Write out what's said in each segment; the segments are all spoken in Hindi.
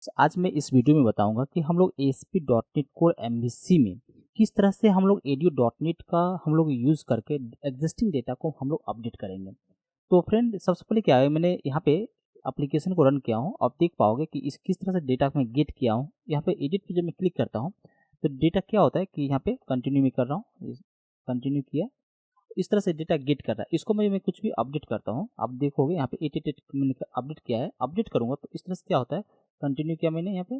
आज मैं इस वीडियो में बताऊंगा कि हम लोग ASP.NET Core MVC में किस तरह से हम लोग edu.net का हम लोग यूज़ करके एग्जिस्टिंग डेटा को हम लोग अपडेट करेंगे। तो फ्रेंड सबसे पहले क्या है, मैंने यहाँ पे एप्लीकेशन को रन किया हूँ। आप देख पाओगे कि इस किस तरह से डेटा मैं गेट किया हूँ। यहाँ पे एडिट पे जब मैं क्लिक करता हूँ तो डेटा क्या होता है कि यहाँ पे कंटिन्यू में कर रहा हूँ, कंटिन्यू किया, इस तरह से डेटा गेट कर रहा है। इसको मैं कुछ भी अपडेट करता हूँ, आप देखोगे यहाँ पे 88 मैंने अपडेट किया है। अपडेट करूँगा तो इस तरह से क्या होता है, कंटिन्यू किया मैंने यहाँ पे,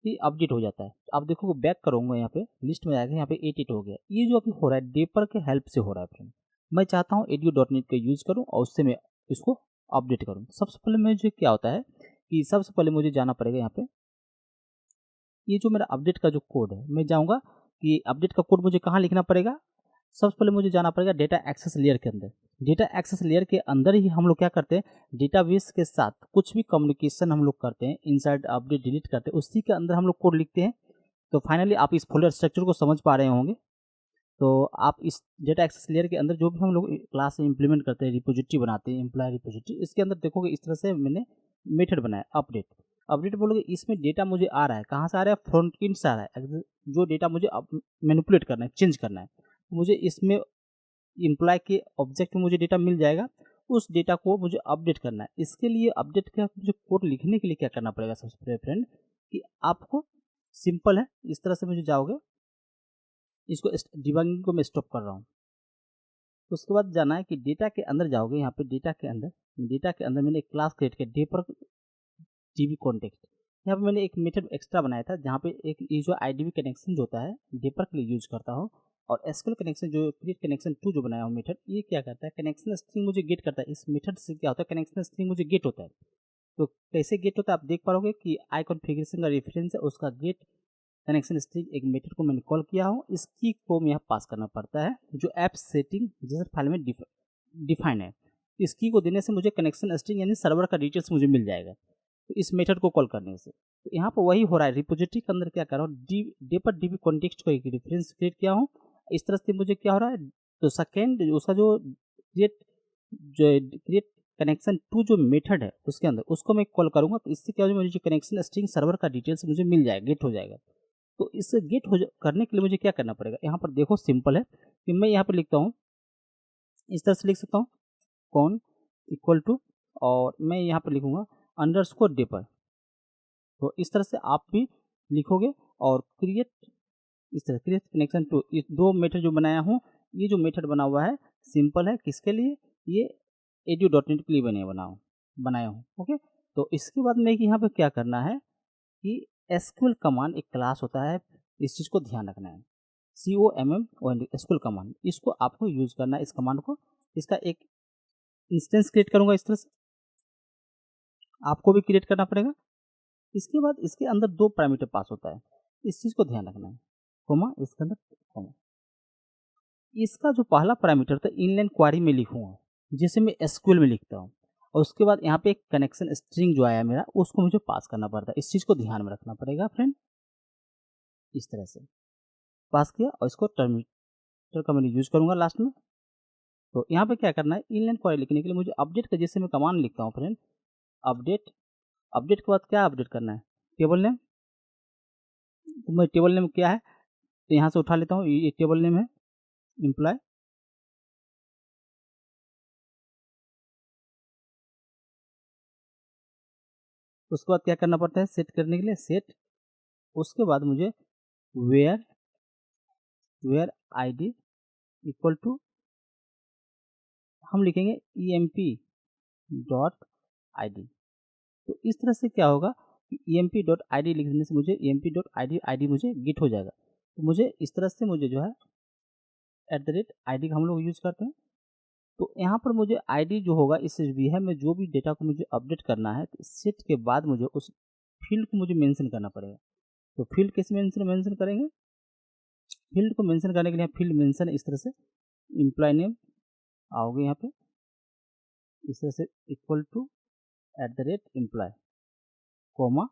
ये अपडेट हो जाता है। तो आप देखोगे बैक करूँगा, यहाँ पे लिस्ट में आएगा, यहाँ पे 88 हो गया। ये जो अभी हो रहा है डेपर के हेल्प से हो रहा है फ्रेंड। मैं चाहता हूँ edu.net का यूज़ करूँ और उससे मैं इसको अपडेट करूँ। सबसे पहले मुझे क्या होता है कि सबसे पहले मुझे जाना पड़ेगा यहाँ पे, ये जो मेरा अपडेट का जो कोड है, मैं जाऊँगा कि अपडेट का कोड मुझे कहाँ लिखना पड़ेगा। सबसे पहले मुझे जाना पड़ेगा डेटा एक्सेस लेयर के अंदर। डेटा एक्सेस लेयर के अंदर ही हम लोग क्या करते हैं, डेटाबेस के साथ कुछ भी कम्युनिकेशन हम लोग करते हैं, इनसाइड अपडेट डिलीट करते हैं, उसी के अंदर हम लोग कोड लिखते हैं। तो फाइनली आप इस फोल्डर स्ट्रक्चर को समझ पा रहे होंगे। तो आप इस डेटा एक्सेस लेयर के अंदर जो भी हम लोग क्लास में इंप्लीमेंट करते हैं, रिपोजिटरी बनाते हैं, एम्प्लॉय रिपोजिटरी, इसके अंदर देखोगे इस तरह से मैंने मेथड बनाया अपडेट। अपडेट बोलोगे, इसमें डेटा मुझे आ रहा है, कहाँ से आ रहा है, फ्रंट एंड से आ रहा है। जो डेटा मुझे मैनिपुलेट करना है, चेंज करना है, मुझे इसमें एम्प्लॉय के ऑब्जेक्ट में मुझे डेटा मिल जाएगा। उस डेटा को मुझे अपडेट करना है। इसके लिए अपडेट का मुझे कोड लिखने के लिए क्या करना पड़ेगा, सबसे पहले फ्रेंड कि आपको सिंपल है, इस तरह से मुझे जाओगे, इसको डिबगिंग को मैं स्टॉप कर रहा हूँ। उसके बाद जाना है कि डेटा के अंदर जाओगे, यहाँ पे डेटा के अंदर मैंने एक क्लास क्रिएट किया, डेपर डीबी कॉन्टेक्स्ट। यहाँ पे मैंने एक मेथड एक्स्ट्रा बनाया था, जहाँ पे एक ये जो आईडीबी कनेक्शन जो होता है डेपर के लिए यूज करता हूँ, और एसक्यूएल कनेक्शन जो क्रिएट कनेक्शन टू जो बनाया हूँ मेथड, ये क्या करता है, कनेक्शन स्ट्रिंग मुझे गेट करता है। इस मेथड से क्या होता है, कनेक्शन स्ट्रिंग मुझे गेट होता है। तो कैसे गेट होता है आप देख पाओगे कि आई कॉन्फ़िगरेशन का रेफरेंस है, उसका गेट कनेक्शन स्ट्रिंग एक मेथड को मैंने कॉल किया हूँ। इसकी को यहाँ पास करना पड़ता है, जो ऐप सेटिंग जैसे फाइल में डिफाइन है। इसकी को देने से मुझे कनेक्शन स्ट्रिंग यानी सर्वर का डिटेल्स मुझे मिल जाएगा, तो इस मेथड को कॉल करने से। तो यहाँ पर वही हो रहा है, रिपोजिटरी के अंदर क्या कर रहा हूँ, डेपर डीबी कॉन्टेक्स्ट को एक रेफरेंस क्रिएट किया हूँ। इस तरह से मुझे क्या हो रहा है, तो सेकेंड उसका जो क्रिएट कनेक्शन टू जो मेथड है उसके अंदर, उसको मैं कॉल करूँगा। तो इससे क्या हो जाएगा, मुझे जो कनेक्शन स्ट्रिंग सर्वर का डिटेल्स मुझे मिल जाएगा, गेट हो जाएगा। तो इससे करने के लिए मुझे क्या करना पड़ेगा, यहाँ पर देखो सिंपल है कि मैं यहाँ पर लिखता हूँ, इस तरह से लिख सकता हूँ, कौन इक्वल टू, और मैं यहाँ पर लिखूँगा अंडरस्कोर डेपर। तो इस तरह से आप भी लिखोगे और क्रिएट, इस तरह क्रिएट कनेक्शन टू, इस दो मेथड जो बनाया हूँ, ये जो मेथड बना हुआ है सिंपल है, किसके लिए, ये edu.net के लिए बनाया हूँ। ओके, तो इसके बाद में यहाँ पे क्या करना है कि एसक्यूएल कमांड एक क्लास होता है, इस चीज़ को ध्यान रखना है। COMM एसक्यूएल कमांड, इसको आपको यूज करना है, इस कमांड को। इसका एक इंस्टेंस क्रिएट करूँगा, इस तरह से आपको भी क्रिएट करना पड़ेगा। इसके बाद इसके अंदर दो पैरामीटर पास होता है, इस चीज़ को ध्यान रखना है, कोमा, इसके अंदर कोमा। इसका जो पहला पैरामीटर था इनलाइन क्वारी में लिखूंगा, जैसे मैं एसक्यूएल में लिखता हूँ, और उसके बाद यहाँ पे एक कनेक्शन स्ट्रिंग जो आया मेरा, उसको मुझे पास करना पड़ता है। इस चीज़ को ध्यान में रखना पड़ेगा फ्रेंड। इस तरह से पास किया और इसको टर्मिनेटर का मैं यूज करूँगा लास्ट में। तो यहाँ पे क्या करना है, इनलाइन क्वारी लिखने के लिए मुझे अपडेट का, जैसे मैं कमांड लिखता हूँ फ्रेंड, अपडेट, अपडेट के बाद क्या अपडेट करना है, टेबल नेम। तो मैं टेबल नेम क्या है, तो यहाँ से उठा लेता हूँ, ये टेबल नेम है एम्प्लॉय। उसके बाद क्या करना पड़ता है, सेट करने के लिए सेट। उसके बाद मुझे वेयर आईडी इक्वल टू, हम लिखेंगे emp.id। तो इस तरह से क्या होगा कि emp.id लिखने से मुझे emp.id मुझे गिट हो जाएगा। तो मुझे इस तरह से मुझे जो है @id का हम लोग यूज़ करते हैं। तो यहाँ पर मुझे आईडी जो होगा इस भी है, मैं जो भी डेटा को मुझे अपडेट करना है, तो सेट के बाद मुझे उस फील्ड को मुझे मेंशन करना पड़ेगा। तो फील्ड कैसे मेंशन करेंगे, फील्ड को मेंशन करने के लिए फील्ड मेंशन इस तरह से, एम्प्लॉय नेम आओगे यहाँ पे, इस तरह से इक्वल टू @एम्प्लॉय कोमा।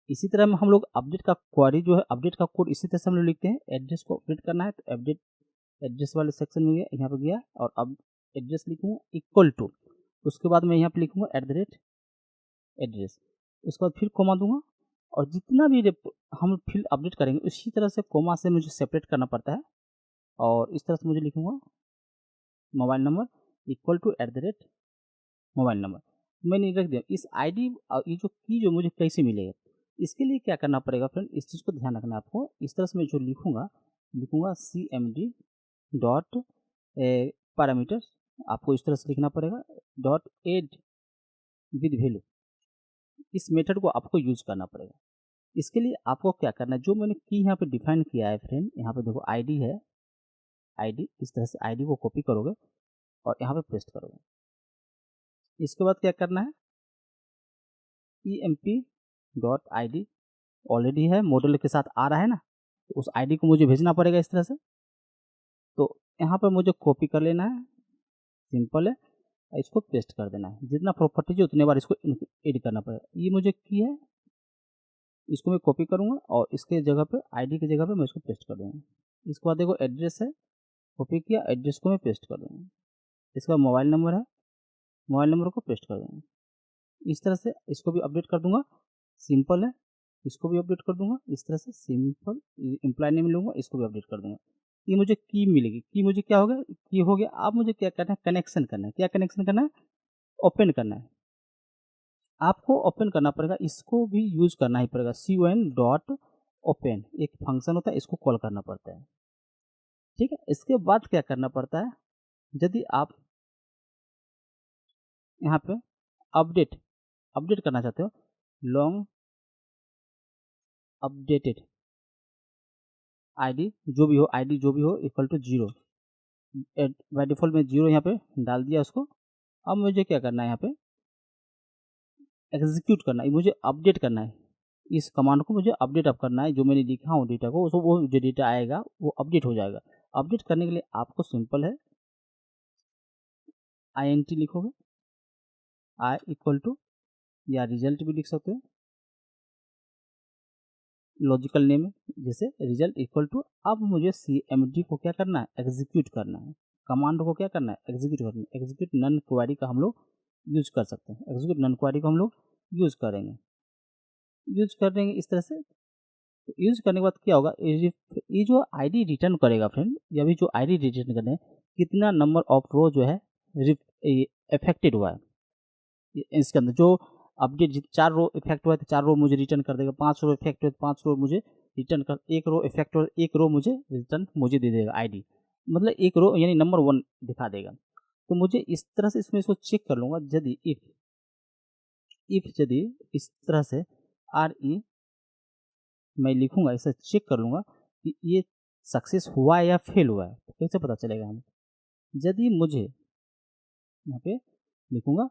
इसी तरह में हम लोग अपडेट का क्वारी जो है, अपडेट का कोड इसी तरह से हम लोग लिखते हैं। एड्रेस को अपडेट करना है तो अपडेट एड्रेस वाले सेक्शन में गया, यहाँ पे गया, और अब एड्रेस लिखूँगा इक्वल टू, उसके बाद मैं यहाँ पे लिखूँगा एड्रेस, उसके बाद फिर कोमा दूंगा, और जितना भी हम फील्ड अपडेट करेंगे उसी तरह से कोमा से मुझे सेपरेट करना पड़ता है। और इस तरह से मुझे लिखूँगा mobile number equal to @ mobile number मैंने रख दिया। इस आईडी ये जो की जो मुझे कैसे मिलेगा, इसके लिए क्या करना पड़ेगा फ्रेंड, इस चीज़ को ध्यान रखना है आपको। इस तरह से मैं जो लिखूँगा CMD डॉट पैरामीटर्स, आपको इस तरह से लिखना पड़ेगा डॉट एड विद वैल्यू। इस मेथड को आपको यूज़ करना पड़ेगा। इसके लिए आपको क्या करना है, जो मैंने की यहाँ पे डिफाइन किया है फ्रेंड, यहाँ पे देखो आईडी है, आईडी इस तरह से आईडी को कॉपी करोगे और यहाँ पे पेस्ट करोगे। इसके बाद क्या करना है, emp.id ऑलरेडी है, मॉडल के साथ आ रहा है ना, तो उस आईडी को मुझे भेजना पड़ेगा इस तरह से। तो यहाँ पर मुझे कॉपी कर लेना है, सिंपल है, इसको पेस्ट कर देना है। जितना प्रॉपर्टी है उतने बार इसको एड करना पड़ेगा। ये मुझे की है, इसको मैं कॉपी करूँगा और इसके जगह पे आईडी की जगह पे मैं इसको पेस्ट कर दूँगा। इसके बाद देखो एड्रेस है, कॉपी किया, एड्रेस को मैं पेस्ट कर दूँगा। इसके बाद मोबाइल नंबर है, मोबाइल नंबर को पेस्ट कर दूँगा। इस तरह से इसको भी अपडेट कर दूँगा, सिंपल है, इसको भी अपडेट कर दूँगा। इस तरह से सिंपल एम्प्लॉय नेम लूँगा, इसको भी अपडेट कर दूँगा। ये मुझे की मिलेगी, की मुझे क्या होगा, की हो गया। अब मुझे क्या करना है, कनेक्शन करना है। क्या कनेक्शन करना है, ओपन करना है। आपको ओपन करना पड़ेगा, इसको भी यूज़ करना ही पड़ेगा। con.open एक फंक्शन होता है, इसको कॉल करना पड़ता है, ठीक है। इसके बाद क्या करना पड़ता है, यदि आप यहाँ पे अपडेट करना चाहते हो, लॉन्ग अपडेटेड आईडी जो भी हो इक्वल टू 0, बाय डिफॉल्ट में 0 यहाँ पे डाल दिया उसको। अब मुझे क्या करना है, यहाँ पे एग्जीक्यूट करना है, मुझे अपडेट करना है। इस कमांड को मुझे अपडेट अप करना है, जो मैंने लिखा हूँ डेटा को, वो जो डेटा आएगा वो अपडेट हो जाएगा। अपडेट करने के लिए आपको सिंपल है, INT लिखोगे, आई इक्वल टू, या रिजल्ट भी लिख सकते हो, लॉजिकल नेम है जैसे रिजल्ट इक्वल टू। अब मुझे CMD को क्या करना है, एग्जीक्यूट करना है। कमांड को क्या करना है, एग्जीक्यूट करना है। एग्जीक्यूट नन क्वेरी का हम लोग यूज कर सकते हैं, एग्जीक्यूट नन क्वेरी को हम लोग यूज करेंगे, यूज कर देंगे इस तरह से। तो यूज करने के बाद क्या होगा, ये जो आईडी रिटर्न करेगा फ्रेंड, या भी जो आईडी रिटर्न करने, कितना नंबर ऑफ रो जो है इफेक्टेड हुआ है, इसके अंदर जो अपडेट 4 रो इफेक्ट हुआ है तो 4 रो मुझे रिटर्न कर देगा, 5 रो इफेक्ट हुआ तो 5 रो मुझे रिटर्न कर, 1 रो इफेक्ट हुआ 1 रो मुझे रिटर्न मुझे दे देगा आईडी, मतलब 1 रो यानी नंबर 1 दिखा देगा। तो मुझे इस तरह से इसमें इसको चेक कर लूँगा, यदि यदि इस तरह से RE मैं लिखूँगा, इसे चेक कर लूँगा कि ये सक्सेस हुआ है या फेल हुआ है, तो कैसे पता चलेगा हमें। यदि मुझे यहाँ पे लिखूँगा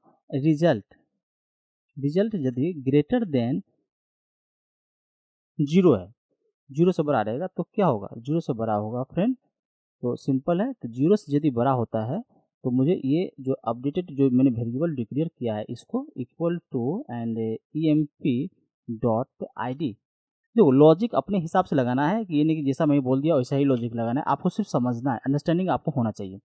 रिजल्ट यदि ग्रेटर देन 0 है, 0 से बड़ा रहेगा तो क्या होगा, 0 से बड़ा होगा फ्रेंड, तो सिंपल है। तो 0 से यदि बड़ा होता है तो मुझे ये जो अपडेटेड जो मैंने वेरिएबल डिक्लेयर किया है इसको इक्वल टू एंड emp.id, देखो लॉजिक अपने हिसाब से लगाना है, कि ये नहीं कि जैसा मैं बोल दिया वैसा ही लॉजिक लगाना है, आपको सिर्फ समझना है, अंडरस्टैंडिंग आपको होना चाहिए।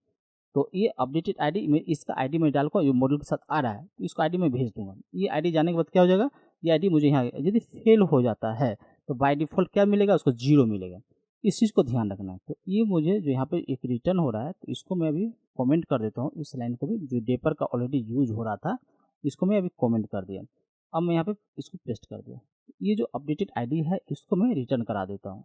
तो ये अपडेटेड आईडी में इसका आईडी में डालकर जो मॉड्यूल के साथ आ रहा है तो इसको आईडी में भेज दूंगा। ये आईडी जाने के बाद क्या हो जाएगा, ये आईडी मुझे यहाँ यदि फेल हो जाता है तो बाय डिफॉल्ट क्या मिलेगा, उसको 0 मिलेगा। इस चीज़ को ध्यान रखना है। तो ये मुझे जो यहाँ पे एक रिटर्न हो रहा है, तो इसको मैं अभी कमेंट कर देता हूँ, इस लाइन को भी, जो डेपर का ऑलरेडी यूज हो रहा था इसको मैं अभी कमेंट कर दिया। अब मैं यहाँ पे इसको पेस्ट कर दिया। ये जो अपडेटेड आईडी है इसको मैं रिटर्न करा देता हूँ।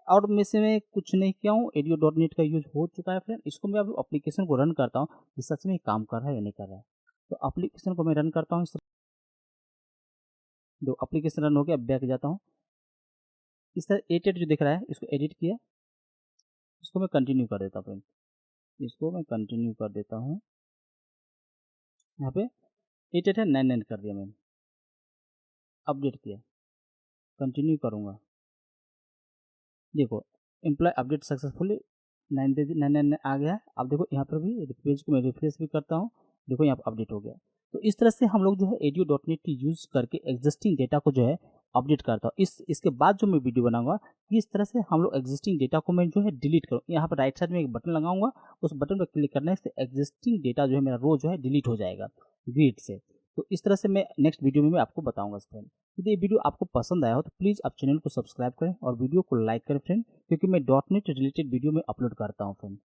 और में से मैं कुछ नहीं किया हूँ, ADO.NET का यूज हो चुका है फ्रेंड। इसको मैं अभी एप्लीकेशन को रन करता हूँ कि सच में काम कर रहा है या नहीं कर रहा है। तो एप्लीकेशन को मैं रन करता हूँ, जो एप्लीकेशन रन हो गया, बैक जाता हूँ। इस तरह 8 जो दिख रहा है इसको एडिट किया, इसको मैं कंटिन्यू कर देता हूँ फ्रेंड, इसको मैं कंटिन्यू कर देता हूँ। यहाँ पे 8 है, 9 कर दिया मैंने, अपडेट किया, कंटिन्यू करूँगा। देखो एम्प्लॉय अपडेट सक्सेसफुली 9 आ गया। अब देखो यहाँ पर भी पेज को मैं रिफ्रेश भी करता हूँ, देखो यहाँ पर अपडेट हो गया। तो इस तरह से हम लोग जो है ADO.NET यूज़ करके एग्जिस्टिंग डेटा को जो है अपडेट करता हूँ। इसके बाद जो मैं वीडियो बनाऊंगा किस तरह से हम लोग एग्जिस्टिंग डेटा को मैं जो है डिलीट करूँ। यहाँ पर राइट साइड में एक बटन लगाऊंगा, उस बटन पर क्लिक करने से एग्जिस्टिंग डेटा जो है मेरा रो जो है डिलीट हो जाएगा ग्रिड से। तो इस तरह से मैं नेक्स्ट वीडियो में मैं आपको बताऊंगा फ्रेंड। यदि ये वीडियो आपको पसंद आया हो तो प्लीज़ आप चैनल को सब्सक्राइब करें और वीडियो को लाइक करें फ्रेंड, क्योंकि मैं डॉट नेट रिलेटेड वीडियो में अपलोड करता हूँ फ्रेंड।